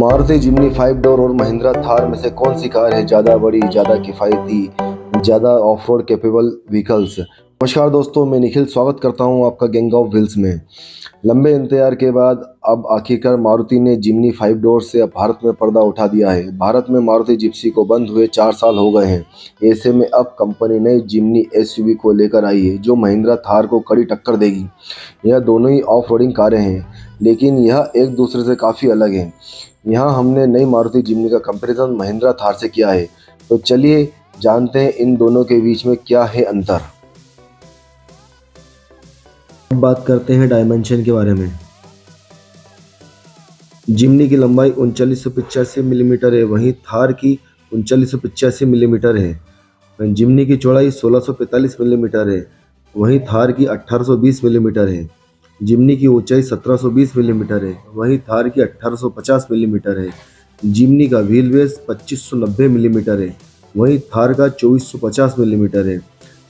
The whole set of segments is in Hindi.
मारुति जिम्नी 5 डोर और महिंद्रा थार में से कौन सी कार है ज़्यादा बड़ी, ज़्यादा किफ़ायती, ज़्यादा ऑफ रोड कैपेबल व्हीकल्स। नमस्कार दोस्तों, मैं निखिल स्वागत करता हूं आपका गैंग ऑफ व्हील्स में। लंबे इंतजार के बाद अब आखिरकार मारुति ने जिम्नी 5 डोर से भारत में पर्दा उठा दिया है। भारत में मारुति जिप्सी को बंद हुए 4 साल हो गए हैं। ऐसे में अब कंपनी नई जिम्नी एसयूवी को लेकर आई है जो महिंद्रा थार को कड़ी टक्कर देगी। यह दोनों ही ऑफ रोडिंग कारें हैं, लेकिन यह एक दूसरे से काफ़ी अलग हैं। यहाँ हमने नई मारुति जिम्नी का कंपैरिजन महिंद्रा थार से किया है, तो चलिए जानते हैं इन दोनों के बीच में क्या है अंतर। अब बात करते हैं डायमेंशन के बारे में। जिम्नी की लंबाई 3985 मिलीमीटर है, वहीं थार की 3985 मिलीमीटर है। जिम्नी की चौड़ाई 1645 मिलीमीटर है, वहीं थार की 1820 मिलीमीटर है। जिम्नी की ऊंचाई 1720 मिलीमीटर है, वहीं थार की 1850 मिलीमीटर है। जिम्नी का व्हील बेस 2590 मिलीमीटर है, वहीं थार का 2450 मिलीमीटर है।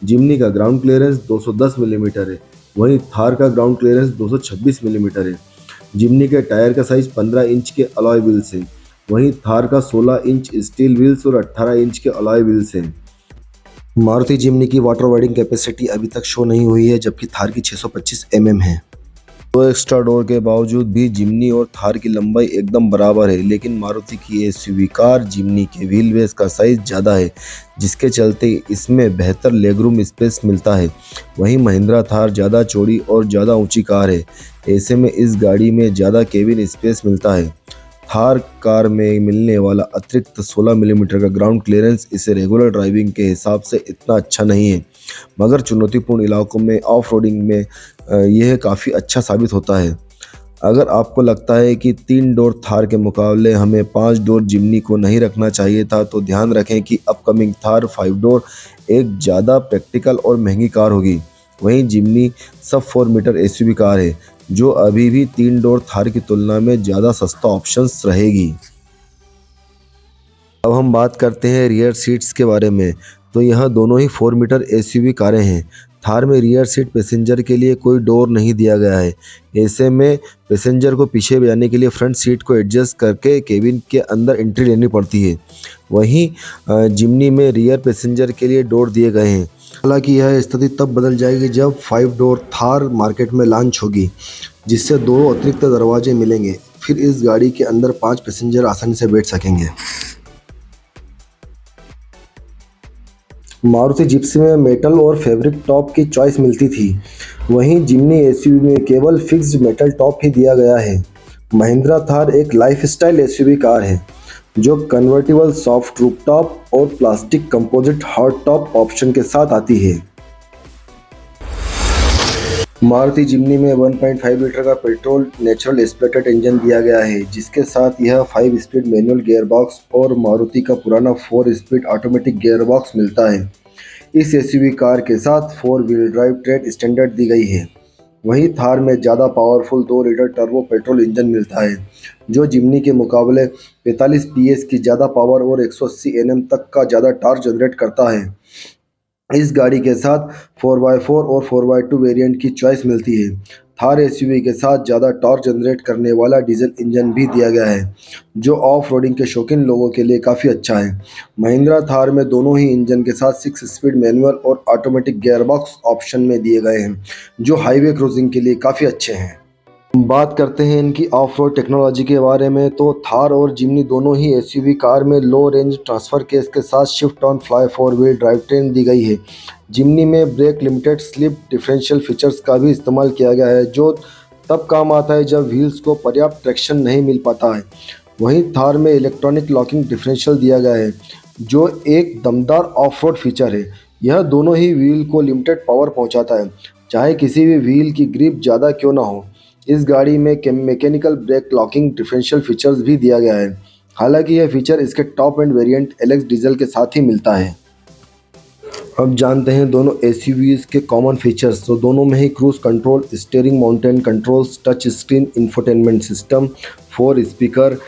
जिम्नी का ग्राउंड क्लियरेंस 210 मिलीमीटर है, वहीं थार का ग्राउंड क्लियरेंस 226 मिलीमीटर है। जिम्नी के टायर का साइज 15 इंच के अलॉय व्हील्स है, वहीं थार का 16 इंच स्टील व्हील्स और 18 इंच के अलॉय व्हील्स है। मारुति जिम्नी की वाटर राइडिंग कैपेसिटी अभी तक शो नहीं हुई है, जबकि थार की 625 mm है। दो एक्स्ट्रा डोर के बावजूद भी जिम्नी और थार की लंबाई एकदम बराबर है, लेकिन मारुति की एसयूवी कार जिम्नी के व्हील बेस का साइज ज़्यादा है, जिसके चलते इसमें बेहतर लेगरूम स्पेस मिलता है। वहीं महिंद्रा थार ज़्यादा चौड़ी और ज़्यादा ऊंची कार है, ऐसे में इस गाड़ी में ज़्यादा केबिन स्पेस मिलता है। थार कार में मिलने वाला अतिरिक्त 16 मिलीमीटर का ग्राउंड क्लियरेंस इसे रेगुलर ड्राइविंग के हिसाब से इतना अच्छा नहीं है, मगर चुनौतीपूर्ण इलाकों में ऑफ रोडिंग में यह काफ़ी अच्छा साबित होता है। अगर आपको लगता है कि 3 डोर थार के मुकाबले हमें 5 डोर जिम्नी को नहीं रखना चाहिए था, तो ध्यान रखें कि अपकमिंग थार 5 डोर एक ज़्यादा प्रैक्टिकल और महंगी कार होगी। वहीं जिम्नी सब 4 मीटर एसयूवी कार है, जो अभी भी 3 डोर थार की तुलना में ज़्यादा सस्ता ऑप्शंस रहेगी। अब हम बात करते हैं रियर सीट्स के बारे में। तो यह दोनों ही 4 मीटर एसयूवी कारें हैं। थार में रियर सीट पैसेंजर के लिए कोई डोर नहीं दिया गया है। ऐसे में पैसेंजर को पीछे जाने के लिए फ्रंट सीट को एडजस्ट करके केबिन के अंदर एंट्री लेनी पड़ती है। वहीं जिम्नी में रियर पैसेंजर के लिए डोर दिए गए हैं। हालांकि यह स्थिति तब बदल जाएगी जब 5 डोर थार मार्केट में लॉन्च होगी, जिससे 2 अतिरिक्त दरवाजे मिलेंगे। फिर इस गाड़ी के अंदर 5 पैसेंजर आसानी से बैठ सकेंगे। मारुति जिप्सी में मेटल और फैब्रिक टॉप की चॉइस मिलती थी, वहीं जिम्नी एसयूवी में केवल फिक्स्ड मेटल टॉप ही दिया गया है। महिंद्रा थार एक लाइफस्टाइल एसयूवी कार है जो कन्वर्टिबल सॉफ्ट रूफ टॉप और plastic composite hard top option के साथ आती है। मारुति जिम्नी में 1.5 लीटर का पेट्रोल नेचुरल स्प्लिटेड इंजन दिया गया है, जिसके साथ यह 5 स्पीड मैनुअल गियरबॉक्स और मारुति का पुराना 4 स्पीड ऑटोमेटिक गियरबॉक्स मिलता है। इस एसयूवी कार के साथ 4 व्हील ड्राइव ट्रेड स्टैंडर्ड दी गई है। वहीं थार में ज़्यादा powerful 2 litre turbo petrol engine मिलता है, जो जिम्नी के मुकाबले 45 PS की ज़्यादा पावर और 180 Nm तक का ज़्यादा टॉर्क जनरेट करता है। इस गाड़ी के साथ 4x4 और 4x2 वेरिएंट की चॉइस मिलती है। थार एसयूवी के साथ ज़्यादा टॉर्क जनरेट करने वाला डीजल इंजन भी दिया गया है, जो ऑफ रोडिंग के शौकीन लोगों के लिए काफ़ी अच्छा है। महिंद्रा थार में दोनों ही इंजन के साथ 6 स्पीड मैनुअल और ऑटोमेटिक गियरबॉक्स ऑप्शन में दिए गए हैं, जो हाईवे क्रूजिंग के लिए काफ़ी अच्छे हैं। बात करते हैं इनकी ऑफ रोड टेक्नोलॉजी के बारे में। तो थार और जिम्नी दोनों ही एसयूवी कार में लो रेंज ट्रांसफ़र केस के साथ shift on fly 4 wheel drive train दी गई है। जिम्नी में brake limited slip differential features का भी इस्तेमाल किया गया है, जो तब काम आता है जब व्हील्स को पर्याप्त ट्रैक्शन नहीं मिल पाता है। वहीं थार में इलेक्ट्रॉनिक लॉकिंग डिफरेंशियल दिया गया है, जो एक दमदार ऑफ रोड फीचर है। यह दोनों ही व्हील को लिमिटेड पावर पहुँचाता है, चाहे किसी भी व्हील की ग्रिप ज़्यादा क्यों ना हो। इस गाड़ी में mechanical break locking differential features भी दिया गया है। हालांकि यह फीचर इसके top end variant Alex diesel के साथ ही मिलता है। अब जानते हैं दोनों एसयूवीज के कॉमन फीचर्स। तो दोनों में ही cruise control, steering mounted controls, touch screen infotainment system, 4 speaker,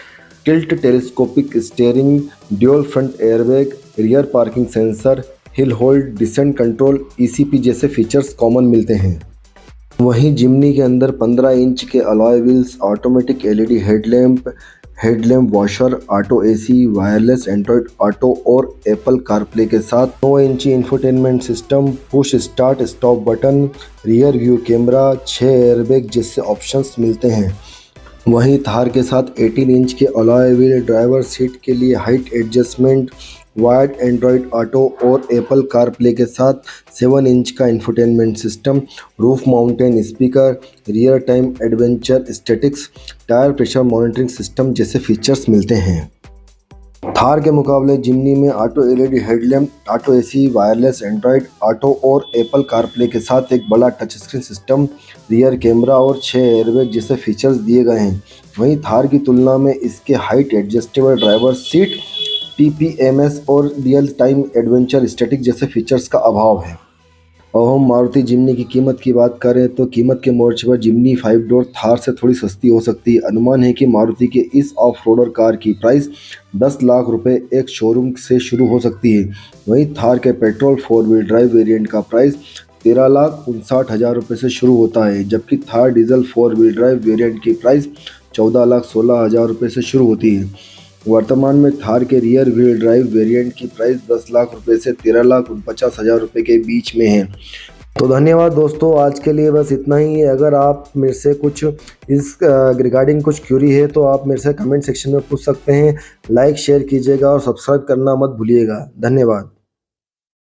tilt telescopic steering, dual front airbag, rear parking sensor, hill hold descent control, ECP जैसे फीचर्स कॉमन मिलते हैं। वहीं जिम्नी के अंदर 15 इंच के alloy wheels, automatic LED headlamp, headlamp washer, auto AC, wireless Android auto और एप्पल कारप्ले के साथ 9 इंची infotainment system, push start stop button, rear view camera, 6 airbag जैसे ऑप्शंस मिलते हैं। वहीं थार के साथ 18 इंच के अलॉय व्हील, ड्राइवर सीट के लिए height adjustment, wired Android auto और एप्पल कारप्ले के साथ 7 इंच का infotainment system, roof mountain speaker, rear time adventure statics, tyre pressure monitoring system जैसे फीचर्स मिलते हैं। थार के मुकाबले जिमनी में auto LED headlamp, auto AC, wireless Android auto और एप्पल कारप्ले के साथ एक बड़ा touch screen system, rear camera और 6 एयरबैग जैसे फीचर्स दिए गए हैं। वहीं थार की तुलना में इसके height adjustable driver seat, PPMS और रियल टाइम एडवेंचर स्टैटिक जैसे फीचर्स का अभाव है। और हम मारुति जिमनी की कीमत की बात करें तो कीमत के मोर्चे पर जिमनी 5 डोर थार से थोड़ी सस्ती हो सकती है। अनुमान है कि मारुति के इस ऑफ रोडर कार की प्राइस 10 लाख रुपए एक शोरूम से शुरू हो सकती है। वहीं थार के पेट्रोल 4 व्हील ड्राइव वेरिएंट का प्राइस 13,59,000 रुपये से शुरू होता है, जबकि Thar diesel 4 wheel drive variant की प्राइस 14,16,000 रुपये से शुरू होती है। वर्तमान में थार के रियर व्हील ड्राइव वेरिएंट की प्राइस 10 लाख रुपए से 13,49,000 रुपये के बीच में है। तो धन्यवाद दोस्तों, आज के लिए बस इतना ही है। अगर आप मेरे से कुछ इस रिगार्डिंग कुछ क्यूरी है तो आप मेरे से कमेंट सेक्शन में पूछ सकते हैं। लाइक शेयर कीजिएगा और सब्सक्राइब करना मत भूलिएगा। धन्यवाद।